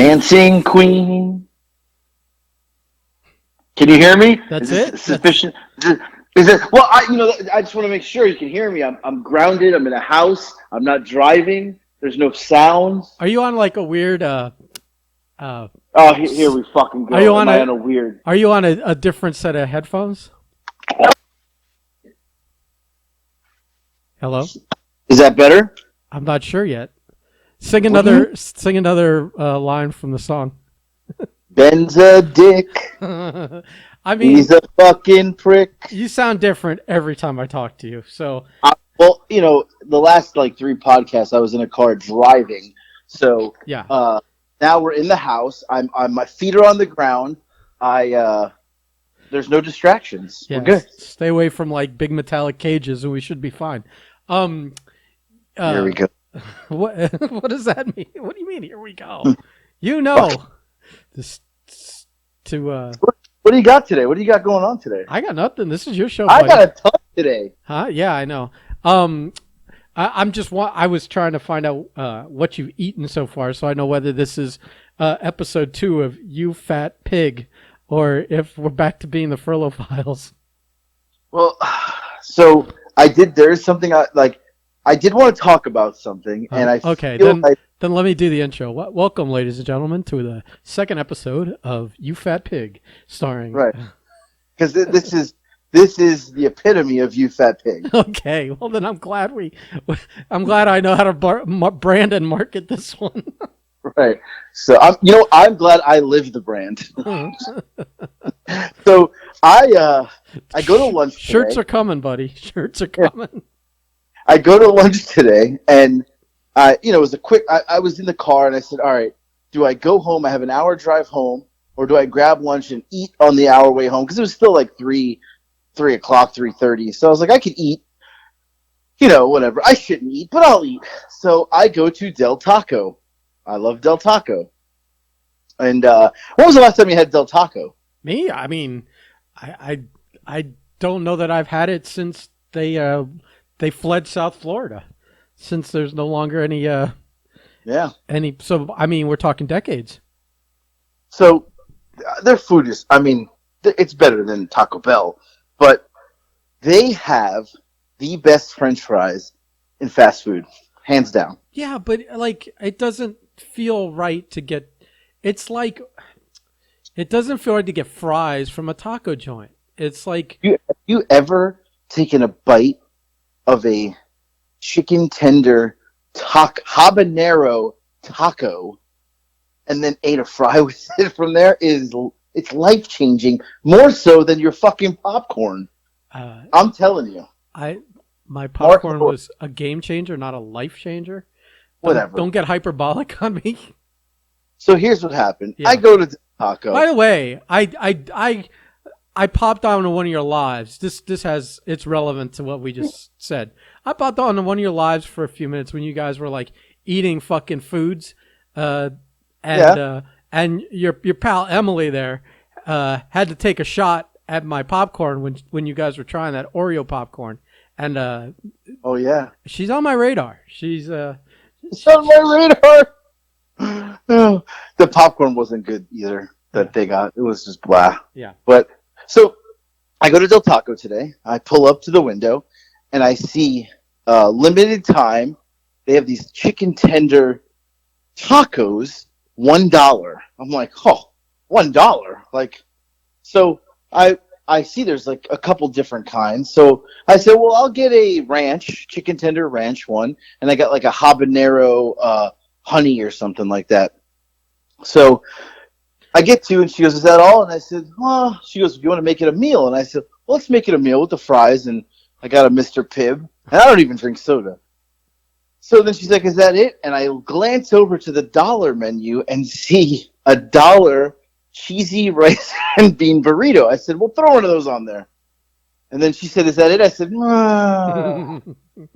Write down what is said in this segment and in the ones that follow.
Dancing Queen. Can you hear me? That's Is it. this sufficient? Is it? Well, I just want to make sure you can hear me. I'm grounded. I'm in a house. I'm not driving. There's no sounds. Are you on like a weird? Oh, here we fucking Are you go. on Am I on a weird? Are you on a different set of headphones? Hello. Is that better? I'm not sure yet. Sing What do you- another line from the song. Ben's a dick. I mean, He's a fucking prick. you sound different every time I talk to you. So Well, the last like 3 podcasts, I was in a car driving. So yeah, now we're in the house. I'm my feet are on the ground. There's no distractions. yeah. We're good. Stay away from like big metallic cages, and we should be fine. Here we go. What what does that mean? What do you mean? Here we go. You know, this to What do you got today? What do you got going on today? I got nothing. This is your show, I buddy. got a ton today. Huh? Yeah, I know. I was trying to find out what you've eaten so far, so I know whether this is episode 2 of You Fat Pig, or if we're back to being the Furlough Files. Well, so I did. There's something I did want to talk about something, and I okay. feel Then let me do the intro. Welcome, ladies and gentlemen, to the second episode of You Fat Pig, starring. right, because this is the epitome of You Fat Pig. Okay, well then I'm glad I know how to brand and market this one. Right. So I'm glad I lived the brand. So I go to lunch today. Shirts are coming, buddy. Shirts are coming. I go to lunch today, and it was a quick. I was in the car, and I said, "All right, do I go home? I have an hour drive home, or do I grab lunch and eat on the hour way home?" Because it was still like 3:00, 3:30. So I was like, I could eat, whatever. I shouldn't eat, but I'll eat. So I go to Del Taco. I love Del Taco. And when was the last time you had Del Taco? Me? I mean, I don't know that I've had it since they fled South Florida. Since there's no longer any so I mean we're talking decades. So their food is, it's better than Taco Bell, but they have the best French fries in fast food, hands down. Yeah, but like it doesn't feel right to get. It's like it doesn't feel right to get fries from a taco joint. It's like Have you ever taken a bite of a chicken tender habanero taco and then ate a fry with it from there? It's life changing, more so than your fucking popcorn. I'm telling you. My popcorn was a game changer, not a life changer. Whatever. Don't get hyperbolic on me. So here's what happened. Yeah. I go to Taco. By the way, I popped on to one of your lives. It's relevant to what we just said. I popped on to one of your lives for a few minutes when you guys were like eating fucking foods, and your pal Emily there had to take a shot at my popcorn when you guys were trying that Oreo popcorn, and oh yeah, she's on my radar. She's it's on my radar. No, the popcorn wasn't good either that they got. It was just blah. Yeah. But so I go to Del Taco today. I pull up to the window and I see limited time. They have these chicken tender tacos, $1. I'm like, oh, $1. Like, so I see there's like a couple different kinds. So I said, well, I'll get a ranch, chicken tender ranch one. And I got like a habanero honey or something like that. So I get to, and she goes, is that all? And I said, well, she goes, do you want to make it a meal? And I said, well, let's make it a meal with the fries. And I got a Mr. Pibb. And I don't even drink soda. So then she's like, is that it? And I glance over to the dollar menu and see $1 cheesy rice and bean burrito. I said, well, throw one of those on there. And then she said, is that it? I said,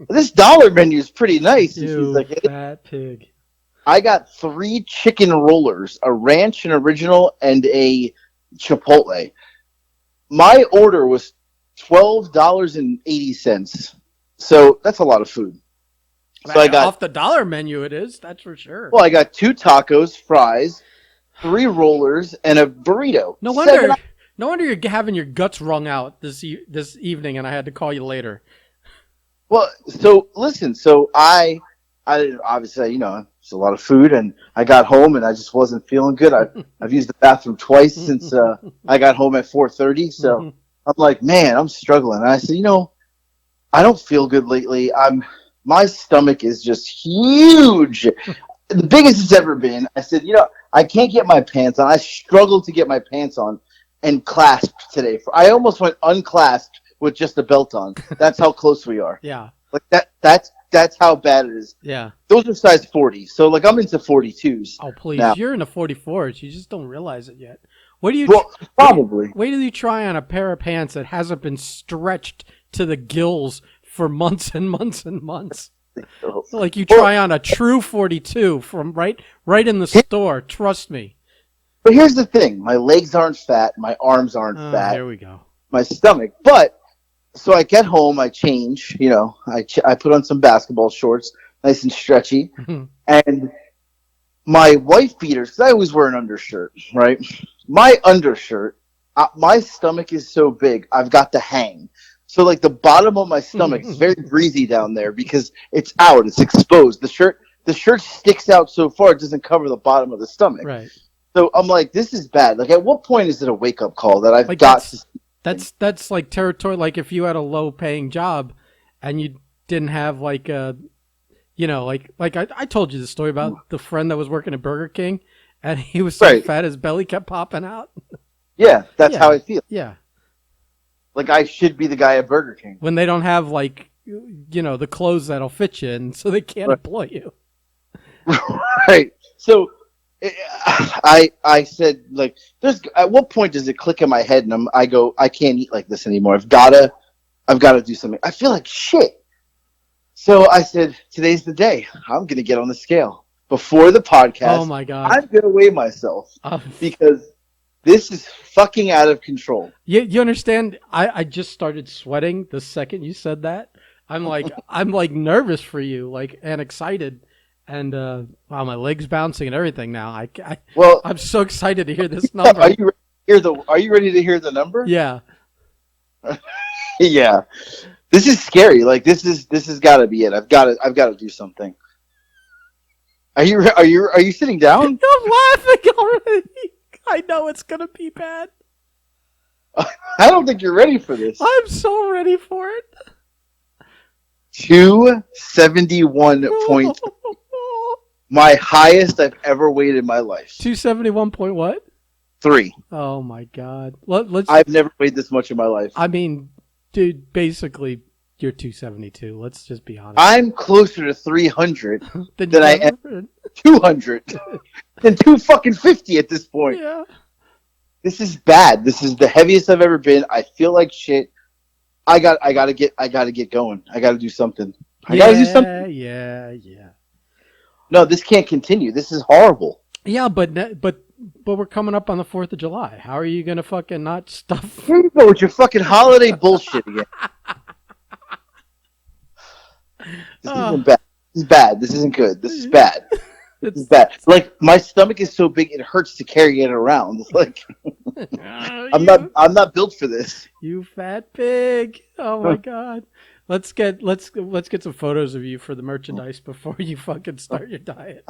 this dollar menu is pretty nice. And she's like, hey, fat pig. I got 3 chicken rollers, a ranch, an original, and a chipotle. My order was $12.80. So that's a lot of food. So I got off the dollar menu. It is, that's for sure. Well, I got 2 tacos, fries, 3 rollers, and a burrito. No 7 wonder. No wonder you're having your guts wrung out this evening, and I had to call you later. Well, so listen, I obviously, it's a lot of food, and I got home and I just wasn't feeling good. I've used the bathroom twice since I got home at 4:30, so I'm like, man, I'm struggling. And I said, I don't feel good lately. My stomach is just huge, the biggest it's ever been. I said, I can't get my pants on. I struggled to get my pants on and clasped today. I almost went unclasped with just a belt on. That's how close we are. Yeah. Like that's how bad it is. Yeah. Those are size 40. So like I'm into 42s. Oh, please. Now. You're into 44s. You just don't realize it yet. What do you probably. Wait till you try on a pair of pants that hasn't been stretched to the gills for months and months and months. Like you try on a true 42 from right in the store. Trust me. But here's the thing. My legs aren't fat. My arms aren't fat. Here we go. My stomach. But so I get home, I change, I put on some basketball shorts, nice and stretchy, and my wife beaters, because I always wear an undershirt, right? My undershirt, my stomach is so big, I've got to hang. So like the bottom of my stomach is very breezy down there because it's out, it's exposed. The shirt sticks out so far it doesn't cover the bottom of the stomach. Right. So I'm like, this is bad. Like, at what point is it a wake up call that I've like got? That's like territory. Like if you had a low paying job and you didn't have like a, like I told you the story about the friend that was working at Burger King and he was so fat his belly kept popping out. Yeah, that's how I feel. Yeah. Like I should be the guy at Burger King. When they don't have like, the clothes that'll fit you and so they can't employ you. Right. So I said, like, at what point does it click in my head and I go, I can't eat like this anymore. I've got to do something. I feel like shit. So I said, today's the day. I'm going to get on the scale before the podcast. Oh my God. I'm going to weigh myself because this is fucking out of control. You understand? I just started sweating the second you said that. I'm like nervous for you, and excited. And wow, my leg's bouncing and everything now. I'm so excited to hear this number. Are you ready to hear the number? Yeah. Yeah. This is scary. Like this has got to be it. I've got to do something. Are you sitting down? I'm laughing already. I know it's gonna be bad. I don't think you're ready for this. I'm so ready for it. 271 point. My highest I've ever weighed in my life. 271 point what? 3. Oh my God. I've never weighed this much in my life. I mean, dude, basically you're 272. Let's just be honest. I'm closer to 300 than I am 200 than 250 at this point. Yeah. This is bad. This is the heaviest I've ever been. I feel like shit. I gotta get going. I gotta do something. I gotta do something. Yeah. No, this can't continue. This is horrible. Yeah, but we're coming up on the 4th of July. How are you gonna fucking not stuff? Here you go with your fucking holiday bullshit again. This isn't bad. This is bad. This isn't good. This is bad. This is bad. Like my stomach is so big it hurts to carry it around. It's like I'm not built for this. You fat pig. Oh my God. Let's get some photos of you for the merchandise before you fucking start your diet.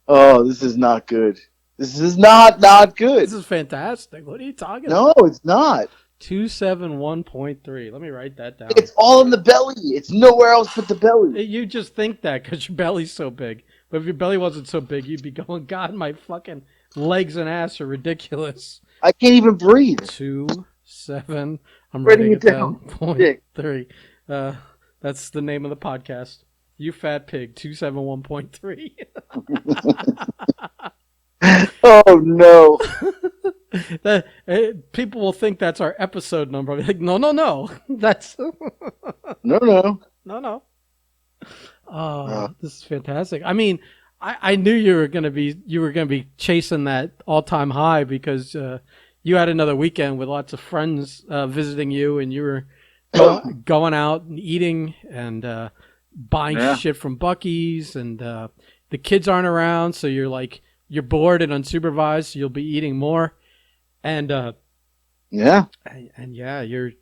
Oh, this is not good. This is not good. This is fantastic. What are you talking about? No, it's not. 271.3. Let me write that down. It's all in the belly. It's nowhere else but the belly. You just think that because your belly's so big. But if your belly wasn't so big, you'd be going, God, my fucking legs and ass are ridiculous. I can't even breathe. 27. I'm writing it down. 0.3. That's the name of the podcast. You fat pig. 271.3. Oh no. People will think that's our episode number. I'll be like, no. That's No. Oh, this is fantastic. I mean, I knew you were gonna be chasing that all-time high because you had another weekend with lots of friends visiting you, and you were going out and eating and buying shit from Buc-ees, and the kids aren't around, so you're like you're bored and unsupervised, so you'll be eating more, and Yeah. and yeah, you're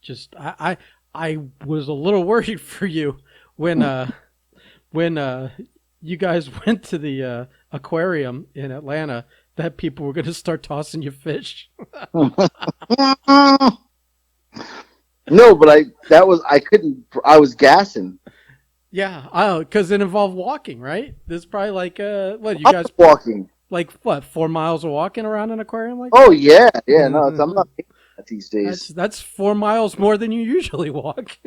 just I was a little worried for you when you guys went to the aquarium in Atlanta that people were going to start tossing you fish. No, but I was gassing. Yeah, because it involved walking, right? This is probably like what you I guys was walking. like what 4 miles of walking around an aquarium like Oh that? yeah, yeah. No, I'm not making that these days. That's 4 miles more than you usually walk.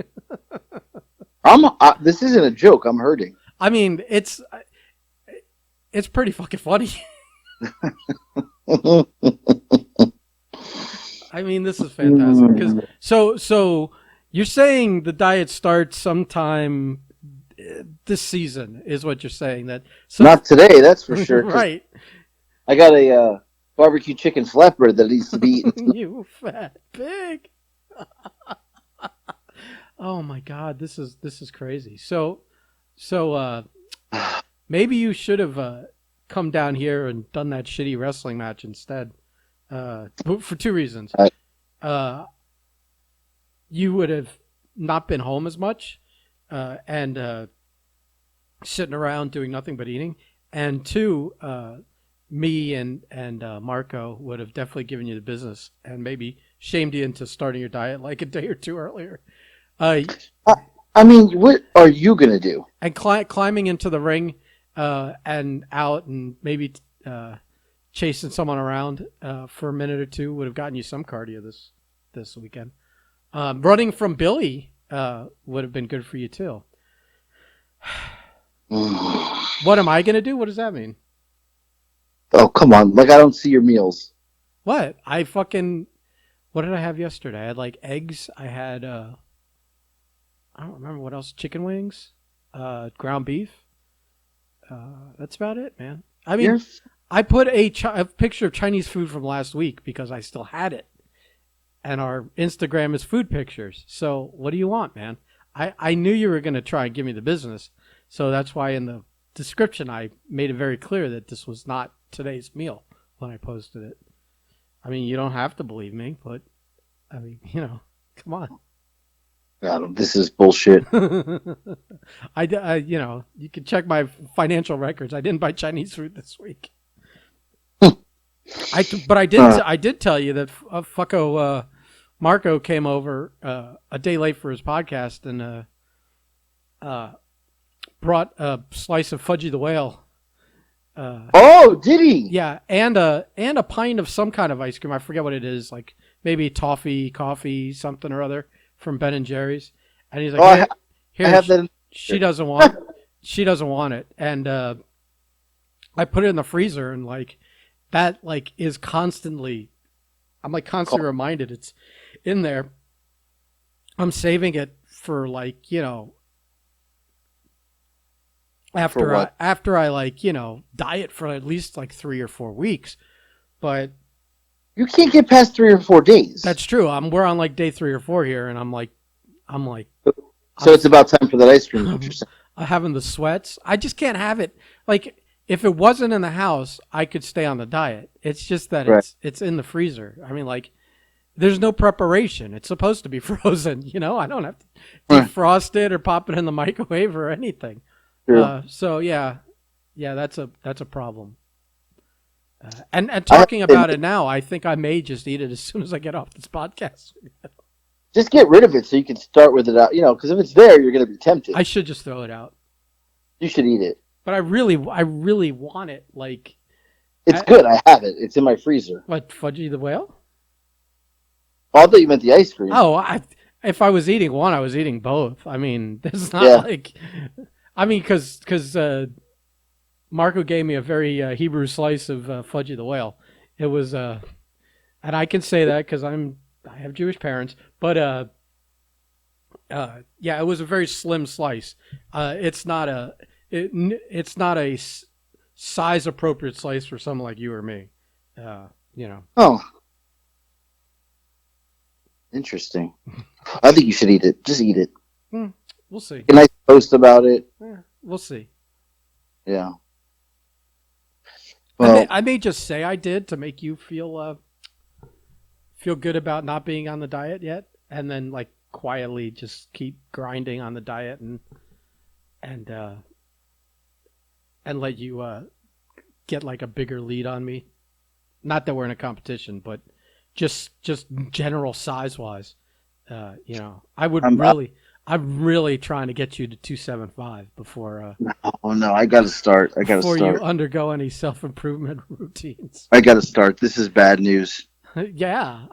This isn't a joke. I'm hurting. I mean, it's pretty fucking funny. I mean, this is fantastic. So you're saying the diet starts sometime this season, is what you're saying? That Not today, that's for sure. Right? I got a barbecue chicken flatbread that needs to be eaten. You fat pig! Oh my god, this is crazy. So maybe you should have come down here and done that shitty wrestling match instead. For two reasons. You would have not been home as much, and sitting around doing nothing but eating. And two, me and Marco would have definitely given you the business and maybe shamed you into starting your diet like a day or two earlier. I mean, what are you gonna do? And climbing into the ring and out and maybe chasing someone around for a minute or two would have gotten you some cardio this weekend. Running from Billy would have been good for you too. What am I going to do? What does that mean? Oh, come on. Like, I don't see your meals. What? What did I have yesterday? I had like eggs. I had, I don't remember what else. Chicken wings, ground beef. That's about it, man. I mean, I put a picture of Chinese food from last week because I still had it. And our Instagram is food pictures. So what do you want, man? I knew you were going to try and give me the business. So that's why in the description I made it very clear that this was not today's meal when I posted it. I mean, you don't have to believe me, but I mean, come on. God, this is bullshit. I, you can check my financial records. I didn't buy Chinese food this week. But I did tell you that fucko Marco came over a day late for his podcast and brought a slice of Fudgy the Whale. Oh, did he? Yeah, and a pint of some kind of ice cream. I forget what it is, like maybe toffee, coffee, something or other from Ben and Jerry's. And he's like, I have that. She doesn't want it, and I put it in the freezer, and like that is constantly. I'm like constantly reminded it's in there. I'm saving it for after I diet for at least like 3 or 4 weeks, but you can't get past 3 or 4 days. That's true. We're on like day 3 or 4 here, and I'm like. So it's about time for that ice cream. I'm having the sweats. I just can't have it. Like if it wasn't in the house, I could stay on the diet. It's just that it's in the freezer. I mean, like there's no preparation. It's supposed to be frozen. I don't have to defrost it or pop it in the microwave or anything. So yeah, that's a problem. And talking about it now, I think I may just eat it as soon as I get off this podcast. Just get rid of it so you can start with it out. Because if it's there, you're going to be tempted. I should just throw it out. You should eat it. But I really want it. Like, it's good. I have it. It's in my freezer. What, Fudgy the Whale? Oh, I thought you meant the ice cream. Oh, if I was eating one, I was eating both. I mean, it's not because Marco gave me a very Hebrew slice of Fudgy the Whale. It was, and I can say that because I have Jewish parents, but it was a very slim slice. It's not a size appropriate slice for someone like you or me. Oh, interesting. I think you should eat it. Just eat it. We'll see. A nice post about it. We'll see. Yeah. Well, I may just say I did to make you feel good about not being on the diet yet, and then like quietly just keep grinding on the diet and uh, and let you get like a bigger lead on me. Not that we're in a competition, but just general size wise. I'm I'm really trying to get you to 275 oh no, I gotta start. before you undergo any self improvement routines. I gotta start. This is bad news. Yeah,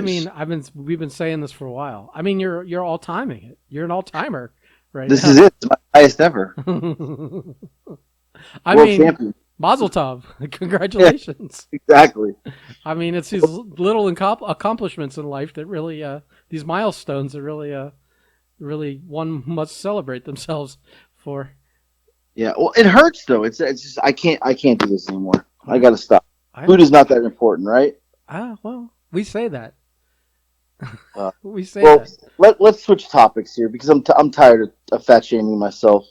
News. we've been saying this for a while. I mean, you're all timing it. You're an all timer right This now. is it. It's my highest ever. I World mean, champion. Mazel tov. Yeah, Congratulations. exactly. I mean, it's these little accomplishments in life that really, these milestones that really one must celebrate themselves for. Yeah. Well, it hurts though. It's just I can't do this anymore. I Well, gotta stop. I Food is not that important, right? well, we say that. Uh, We say well, that. let's switch topics here because I'm tired of fat shaming myself.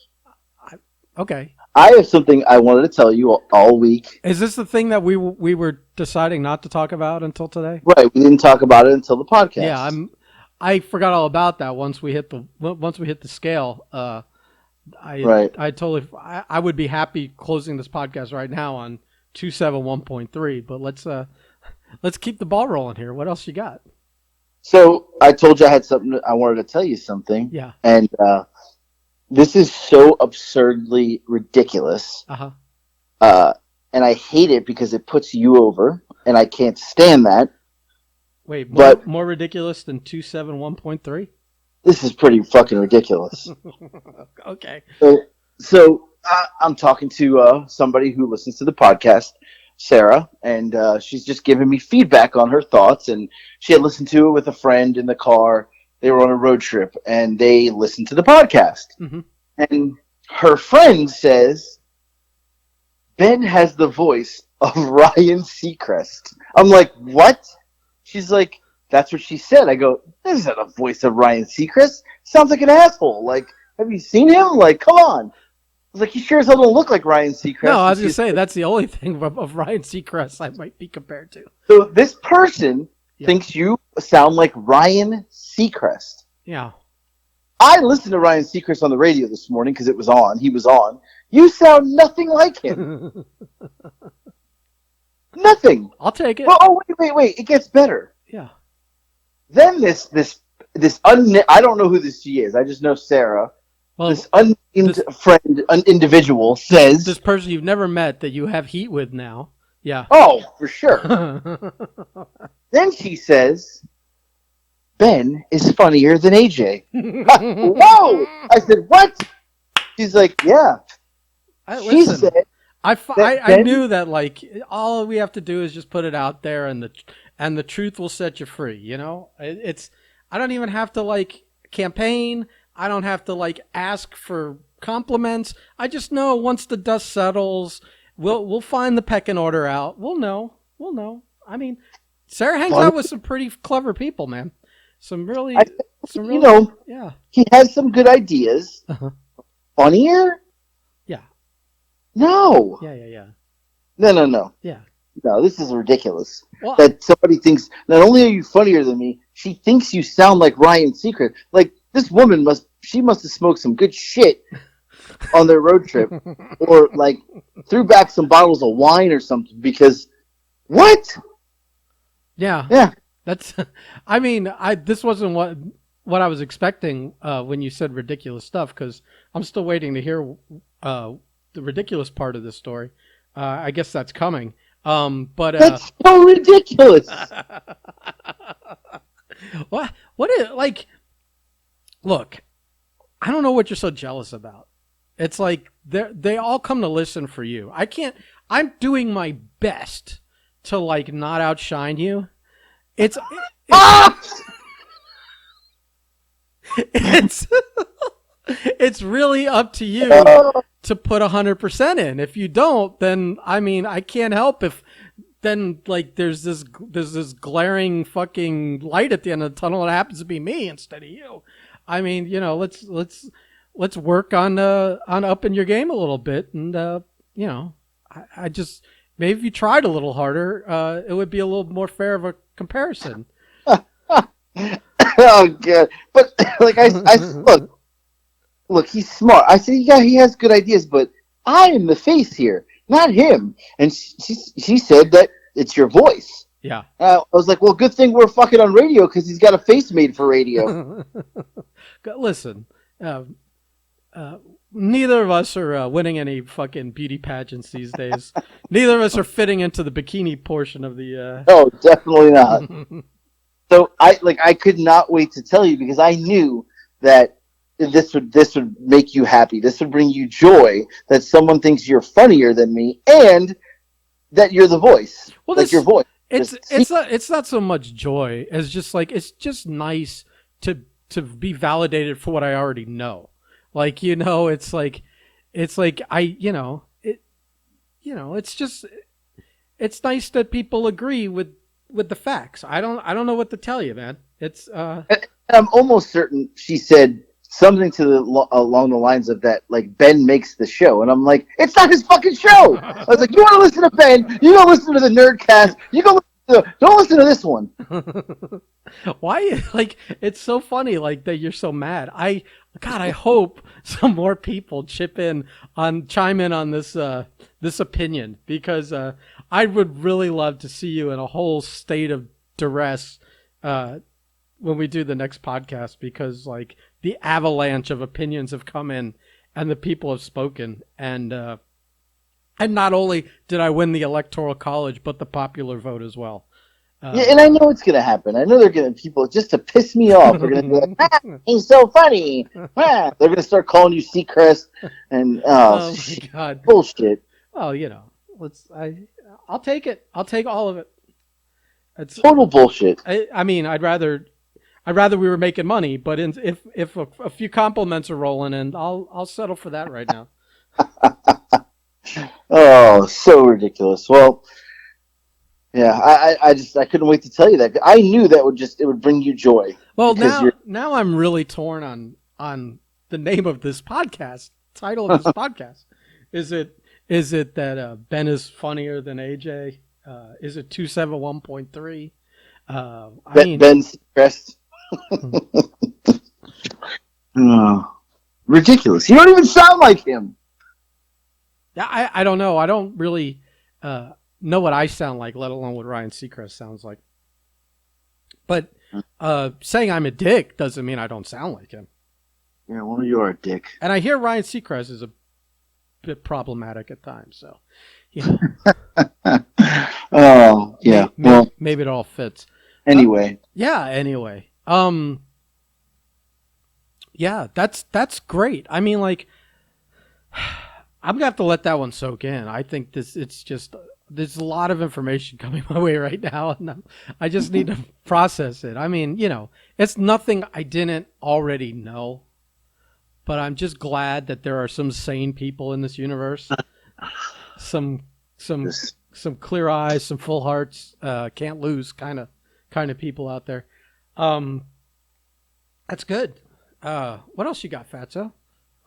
Okay. I have something I wanted to tell you all week. Is this the thing that we were deciding not to talk about until today? Right. We didn't talk about it until the Yeah, podcast. I forgot all about that once we hit the scale. Right. I would be happy closing this podcast right now on 271.3, but let's keep the ball rolling here. What else you got? So I told you I had something. I wanted to tell you something, Yeah. and this is so absurdly ridiculous. Uh-huh. Uh, and I hate it because it puts you over, and I can't stand that. Wait, But more ridiculous than 271.3? this is pretty fucking ridiculous. Okay. So I'm talking to somebody who listens to the podcast, Sarah, and she's just giving me feedback on her thoughts. And she had listened to it with a friend in the car. They were on a road trip, and they listened to the podcast. Mm-hmm. And her friend says, Ben has the voice of Ryan Seacrest. I'm like, what? She's like, that's what she said. I go, this isn't a voice of Ryan Seacrest. Sounds like an asshole. Like, have you seen him? Like, come on. I was like, he sure as hell don't look like Ryan Seacrest. No, I was going to say, that's the only thing of Ryan Seacrest I might be compared to. So this person Yeah. thinks you sound like Ryan Seacrest. Yeah. I listened to Ryan Seacrest on the radio this morning because it was on. He was on. You sound nothing like him. Nothing. I'll take it. Well, oh, wait. It gets better. Yeah. Then I don't know who this she is. I just know Sarah. Well, This unnamed friend, an individual says, this person you've never met that you have heat with now. Yeah. oh, for sure. Then she says, Ben is funnier than AJ. Whoa! I said, what? She's like, yeah. She Listen, said, I knew that like all we have to do is just put it out there and the truth will set you free. You know, it's I don't even have to like campaign. I don't have to like ask for compliments. I just know once the dust settles, we'll find the pecking order out. We'll know. I mean, Sarah hangs out with some pretty clever people, man. you know, yeah. he has some good ideas. Uh-huh. Funnier? Yeah. No. Yeah. No. Yeah. No, this is ridiculous. Well, That somebody thinks, not only are you funnier than me, she thinks you sound like Ryan Seacrest. Like, this woman must have smoked some good shit on their road trip, or like threw back some bottles of wine or something. Because what? Yeah. That's. I mean, this wasn't what I was expecting when you said ridiculous stuff. Because I'm still waiting to hear the ridiculous part of this story. I guess that's coming. But that's so ridiculous. What is like? Look, I don't know what you're so jealous about. It's like they all come to listen for you. I can't. I'm doing my best to like not outshine you. It's it's really up to you to put 100% in. If you don't, then I mean I can't help if then like there's this glaring fucking light at the end of the tunnel and it happens to be me instead of you. I mean, you know, let's work on upping your game a little bit, and you know, I just maybe if you tried a little harder, it would be a little more fair of a comparison. Oh god! But like I look, he's smart. I said, yeah, he has good ideas, but I am the face here, not him. And she said that it's your voice. Yeah. I was like, well, good thing we're fucking on radio because he's got a face made for radio. Listen, uh, uh, neither of us are winning any fucking beauty pageants these days. Neither of us are fitting into the bikini portion of the. No, definitely not. So I could not wait to tell you because I knew that this would make you happy. This would bring you joy that someone thinks you're funnier than me and that you're the voice. Well, like your voice. It's not so much joy as just like it's just nice to be validated for what I already know. Like it's like it's just it's nice that people agree with the facts. I don't know what to tell you, man. It's And I'm almost certain she said something to along the lines of that, like Ben makes the show, and I'm like, it's not his fucking show. I was like, you want to listen to Ben? You go listen to the Nerdcast. You go don't listen to this one. Why? Like it's so funny, like that you're so mad. I hope some more people chime in on this opinion because I would really love to see you in a whole state of duress when we do the next podcast because like the avalanche of opinions have come in and the people have spoken and not only did I win the electoral college but the popular vote as well. Yeah, and I know it's gonna happen. I know they're gonna people just to piss me off. They're gonna be like, "He's so funny." They're gonna start calling you Seacrest and oh my god, bullshit. Well, I'll take it. I'll take all of it. It's total bullshit. I mean, I'd rather we were making money, but if a few compliments are rolling in, I'll settle for that right now. Oh, so ridiculous. Well, yeah, I couldn't wait to tell you that. I knew that it would bring you joy. Well, now I'm really torn on the name of this podcast, title of this podcast. Is it that Ben is funnier than AJ? Is it 271.3? Ben's crest. Oh, ridiculous. You don't even sound like him. Yeah, I don't know. I don't really know what I sound like, let alone what Ryan Seacrest sounds like. But saying I'm a dick doesn't mean I don't sound like him. Yeah, well, you're a dick. And I hear Ryan Seacrest is a bit problematic at times, so you know. Oh, yeah. Maybe it all fits. Anyway. Anyway. Yeah, that's great. I mean, like, I'm gonna have to let that one soak in. I think there's a lot of information coming my way right now, and I just need to process it. I mean, it's nothing I didn't already know, but I'm just glad that there are some sane people in this universe, some clear eyes, some full hearts, can't lose kind of people out there. That's good. What else you got, Fatso?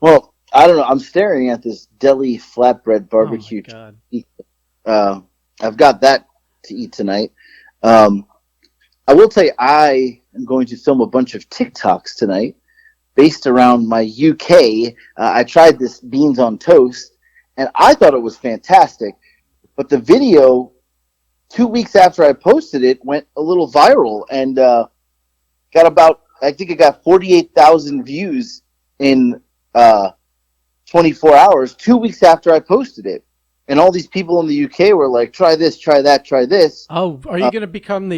Well, I don't know. I'm staring at this deli flatbread barbecue. Oh my God. I've got that to eat tonight. I will tell you, I am going to film a bunch of TikToks tonight based around my UK. I tried this beans on toast, and I thought it was fantastic. But the video, 2 weeks after I posted it, went a little viral and got about, I think it got 48,000 views in 24 hours, 2 weeks after I posted it. And all these people in the UK were like, try this, try that, try this. Oh, are you going to become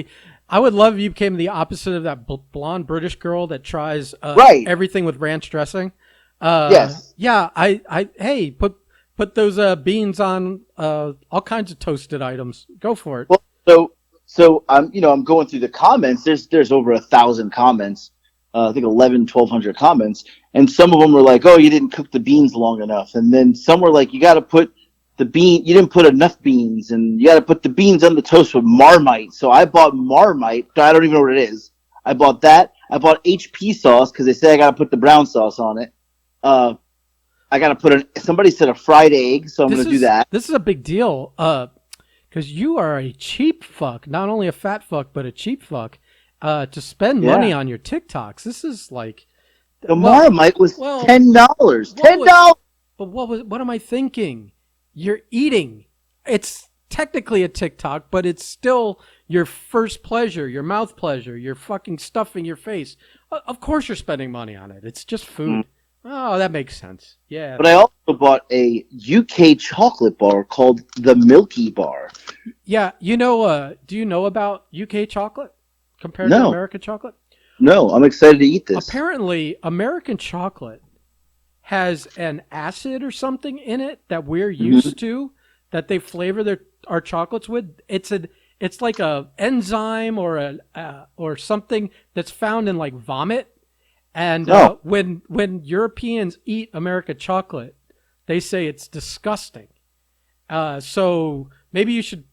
I would love if you became the opposite of that blonde British girl that tries everything with ranch dressing. Yes. Yeah, hey, put those beans on all kinds of toasted items. Go for it. Well, so I'm going through the comments. There's over 1,000 comments. I think 1,200 comments, and some of them were like, "Oh, you didn't cook the beans long enough," and then some were like, "You got to put you didn't put enough beans, and you got to put the beans on the toast with Marmite." So I bought Marmite. I don't even know what it is. I bought that. I bought HP sauce because they said I got to put the brown sauce on it. I gotta put somebody said a fried egg, so I'm This gonna do is that. this is a big deal. Because you are a cheap fuck, not only a fat fuck, but a cheap fuck. To spend money Yeah. on your TikToks. This is like, The well, Marmite was well, $10. what was, $10. but what am I thinking? You're eating. It's technically a TikTok, but it's still your first pleasure, your mouth pleasure, your fucking stuffing your face. Of course you're spending money on it. It's just food. Oh, that makes sense. Yeah. But I also bought a UK chocolate bar called the Milky Bar. Yeah, do you know about UK chocolate compared to No, American chocolate? no, I'm excited to eat this. Apparently, American chocolate has an acid or something in it that we're used to, that they flavor our chocolates with. It's like a enzyme or something that's found in like vomit. And Oh, when Europeans eat American chocolate, they say it's disgusting. So maybe you should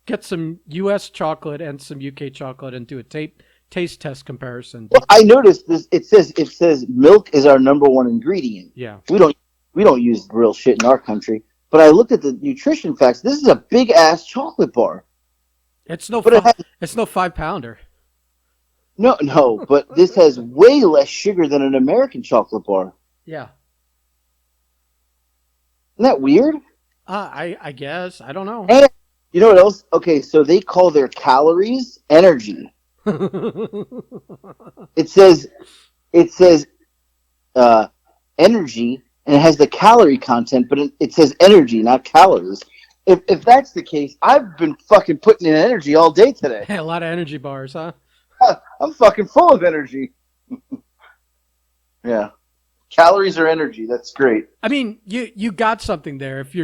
get some U.S. chocolate and some UK chocolate and do a taste test comparison. well, I noticed this. It says milk is our number one ingredient. Yeah, We don't use real shit in our country. But I looked at the nutrition facts. This is a big ass chocolate bar. it's no But it has it's no 5 pounder. no. But this has way less sugar than an American chocolate bar. Yeah, Isn't that weird? I guess I don't know. And you know what else? Okay, so they call their calories energy. It says uh, energy, and it has the calorie content, but it says energy, not calories. If that's the case, I've been fucking putting in energy all day today. A lot of energy bars, huh? I'm fucking full of energy. Yeah, calories are energy. That's great. I mean, you got something there if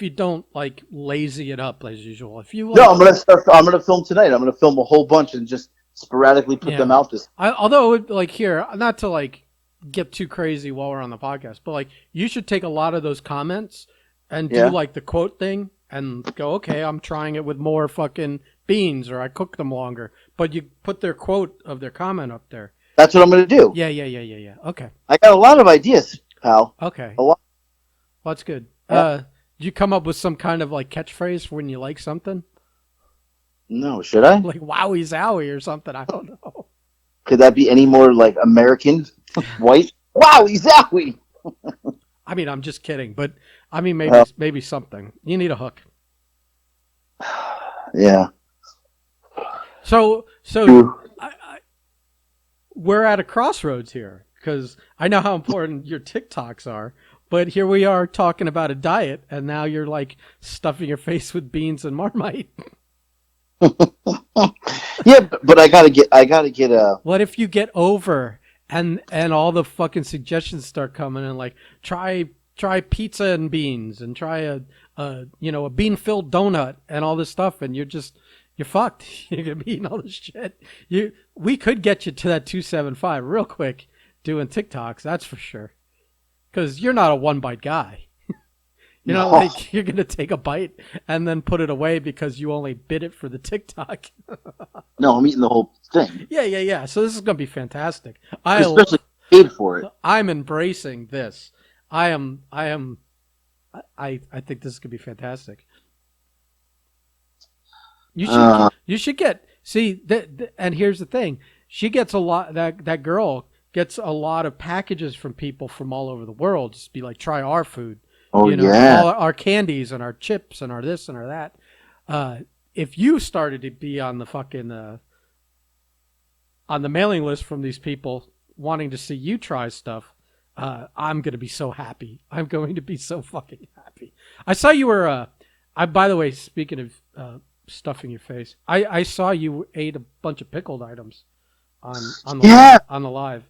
you don't like lazy it up as usual. If you No, like, I'm gonna film tonight. I'm gonna film a whole bunch and just sporadically put them out. although like here, not to like get too crazy while we're on the podcast, but like you should take a lot of those comments and do Yeah. like the quote thing and go, okay, I'm trying it with more fucking beans or I cook them longer. But you put their quote of their comment up there. That's what I'm gonna do. Yeah. Okay. I got a lot of ideas, pal. Okay. A lot. Well, that's good. Yeah. Did you come up with some kind of like catchphrase for when you like something? No, should I? Like wowie zowie or something? I don't know. Could that be any more like American, white? Wowie zowie. I mean, I'm just kidding, but I mean, Uh, maybe something. You need a hook. Yeah. So True. we're at a crossroads here because I know how important your TikToks are, but here we are talking about a diet, and now you're like stuffing your face with beans and Marmite. Yeah, but I gotta get a. What if you get over and all the fucking suggestions start coming in, like try pizza and beans and try a bean filled donut and all this stuff, and you're fucked. You're gonna be eating all this shit. We could get you to that 275 real quick doing TikToks, that's for sure. Because you're not a one bite guy. You're not No. like you're gonna take a bite and then put it away because you only bit it for the TikTok. No, I'm eating the whole thing. Yeah. So this is gonna be fantastic. Especially paid for it. I'm embracing this. I think this could be fantastic. You should get see that, and here's the thing: she gets a lot. That girl gets a lot of packages from people from all over the world. Just be like, try our food. Oh yeah. all our candies and our chips and our this and our that. If you started to be on the fucking on the mailing list from these people wanting to see you try stuff, I'm gonna be so happy. I'm going to be so fucking happy. I saw you were. By the way, speaking of stuffing your face, I saw you ate a bunch of pickled items on the live.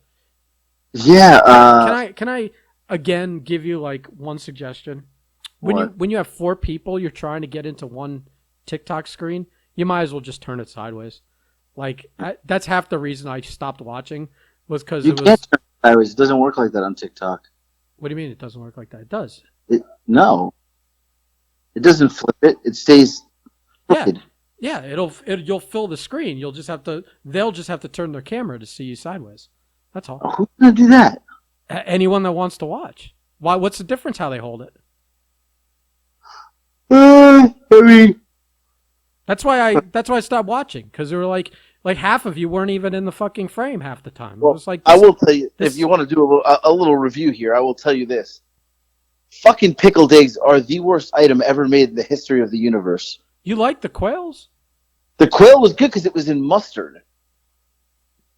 Yeah. Can I again give you like one suggestion? When you have 4 people you're trying to get into one TikTok screen, you might as well just turn it sideways. Like that's half the reason I stopped watching was because You it was. can't turn it sideways. It doesn't work like that on TikTok. What do you mean it doesn't work like that? It does. No, it doesn't flip it. It stays crooked. Yeah. You'll fill the screen. They'll just have to turn their camera to see you sideways. That's all. Who's gonna do that? Anyone that wants to watch. Why? What's the difference? How they hold it? I mean, That's why I stopped watching because there were like half of you weren't even in the fucking frame half the time. It well, was like I this. will tell you if This. you want to do a little review here. I will tell you this: fucking pickled eggs are the worst item ever made in the history of the universe. You like the quails? The quail was good because it was in mustard.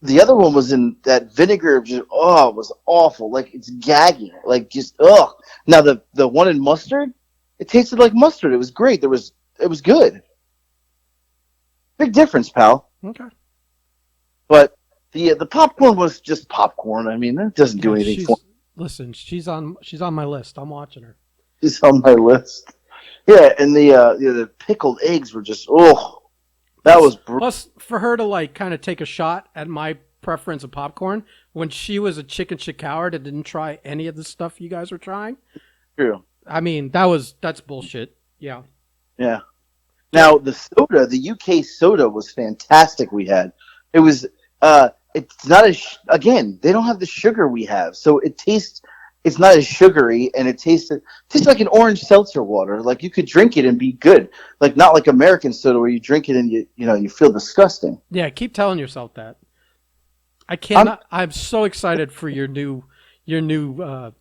The other one was in that vinegar. Just it was awful. Like it's gagging. Like just Now the one in mustard, it tasted like mustard. It was great. It was good. Big difference, pal. Okay. But the popcorn was just popcorn. I mean, that doesn't do Yeah, anything for me. listen. She's on my list. I'm watching her. It's on my list. Yeah, and the pickled eggs were just that was brutal. Plus, for her to like kind of take a shot at my preference of popcorn when she was a chicken shit coward and didn't try any of the stuff you guys were trying. True. I mean, that's bullshit. Yeah. Yeah. Now the soda, the UK soda was fantastic. We had it was it's not as again they don't have the sugar we have, so it tastes it's not as sugary and it tastes like an orange seltzer water. Like you could drink it and be good, like not like American soda where you drink it and you feel disgusting. Yeah. Keep telling yourself that. I cannot. I'm so excited for your new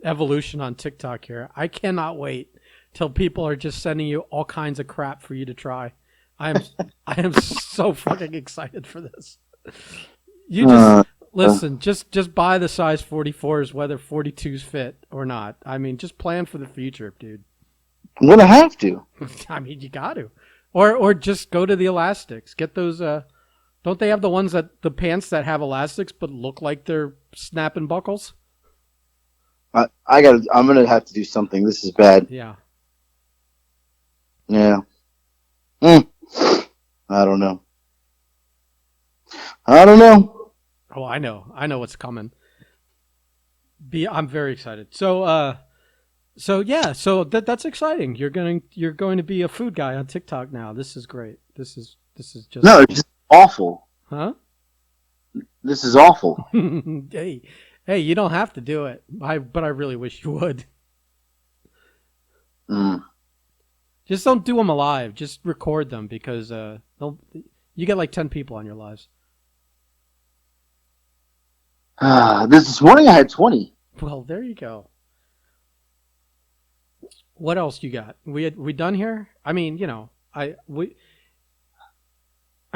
evolution on TikTok here. I cannot wait till people are just sending you all kinds of crap for you to try. I am so fucking excited for this. You just listen. Just buy the size 44s, whether 42s fit or not. I mean, just plan for the future, dude. I'm gonna have to. I mean, you got to, or just go to the elastics. Get those. Don't they have the pants that have elastics but look like they're snapping buckles? I'm gonna have to do something. This is bad. Yeah. Yeah. I don't know. I don't know. Oh, I know. I know what's coming. I'm very excited. So yeah. So that's exciting. You're going to be a food guy on TikTok now. This is great. This is just No, it's just awful. Huh? This is awful. hey, you don't have to do it. But I really wish you would. Just don't do them live. Just record them because you get like 10 people on your lives. This morning I had 20. Well, there you go. What else you got? We done here? I mean, I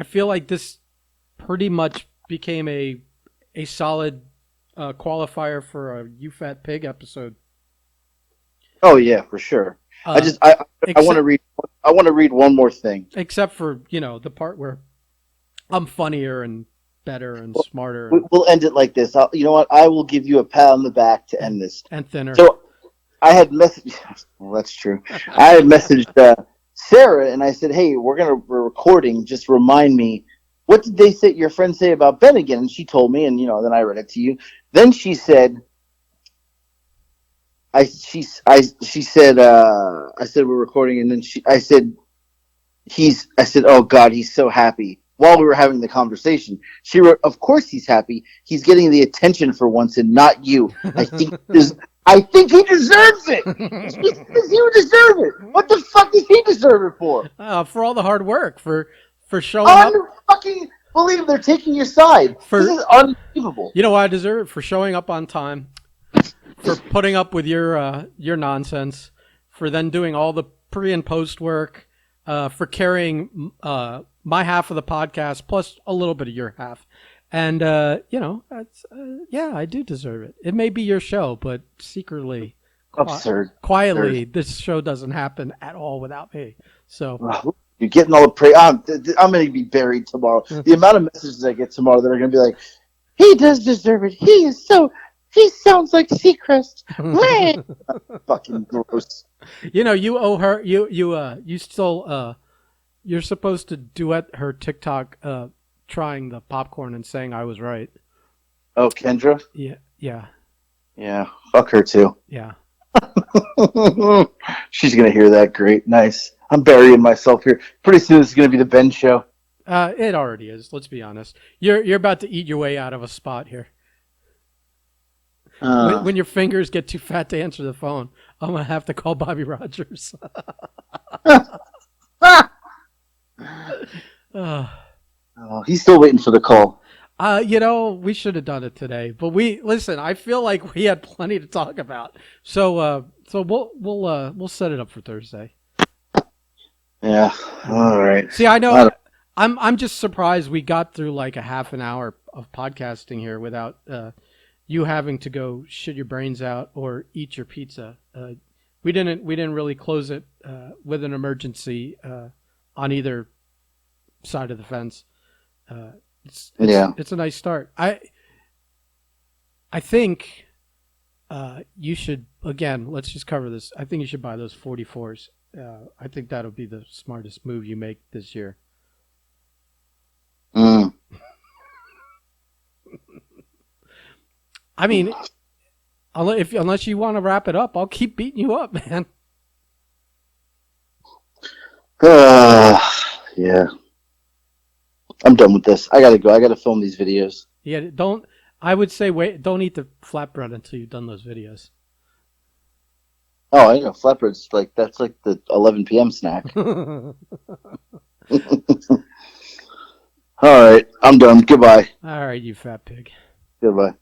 feel like this pretty much became a solid qualifier for a You Fat Pig episode. Oh yeah, for sure. I want to read. I want to read one more thing. Except for the part where I'm funnier and better and smarter. We'll end it like this. You know what? I will give you a pat on the back to end this. And thinner. So I had messaged. Well, that's true. I had messaged Sarah and I said, "Hey, we're recording. Just remind me. What did they say? Your friends say about Ben again?" And she told me, and then I read it to you. Then she said. I said we're recording, and then I said, oh God, he's so happy. While we were having the conversation, she wrote, "Of course he's happy. He's getting the attention for once, and not you. I think he deserves it. You deserve it. What the fuck does he deserve it for? For all the hard work, for showing up. Fucking believe they're taking your side. This is unbelievable. You know why I deserve it? For showing up on time. For putting up with your nonsense, for then doing all the pre and post work, for carrying my half of the podcast plus a little bit of your half, and that's I do deserve it. It may be your show, but secretly, quietly, this show doesn't happen at all without me. So you're getting all the praise. I'm going to be buried tomorrow. The amount of messages I get tomorrow that are going to be like, "He does deserve it. He sounds like Seacrest." Fucking gross. You owe her. You still. You're supposed to duet her TikTok, trying the popcorn and saying I was right. Oh, Kendra. Yeah. Fuck her too. Yeah. She's gonna hear that. Great, nice. I'm burying myself here. Pretty soon, it's gonna be the Ben show. It already is. Let's be honest. You're about to eat your way out of a spot here. When your fingers get too fat to answer the phone, I'm gonna have to call Bobby Rogers. uh, Oh, he's still waiting for the call. we should have done it today, but listen. I feel like we had plenty to talk about, so we'll set it up for Thursday. Yeah. All right. See, I know. I'm just surprised we got through like a half an hour of podcasting here without you having to go shit your brains out or eat your pizza. We didn't really close it with an emergency on either side of the fence. It's a nice start. I think you should, again, let's just cover this. I think you should buy those 44s. I think that'll be the smartest move you make this year. I mean, unless you want to wrap it up, I'll keep beating you up, man. Yeah. I'm done with this. I gotta go. I gotta film these videos. Yeah, I would say don't eat the flatbread until you've done those videos. Oh, I know. Flatbread's that's like the 11 p.m. snack. All right. I'm done. Goodbye. All right, you fat pig. Goodbye.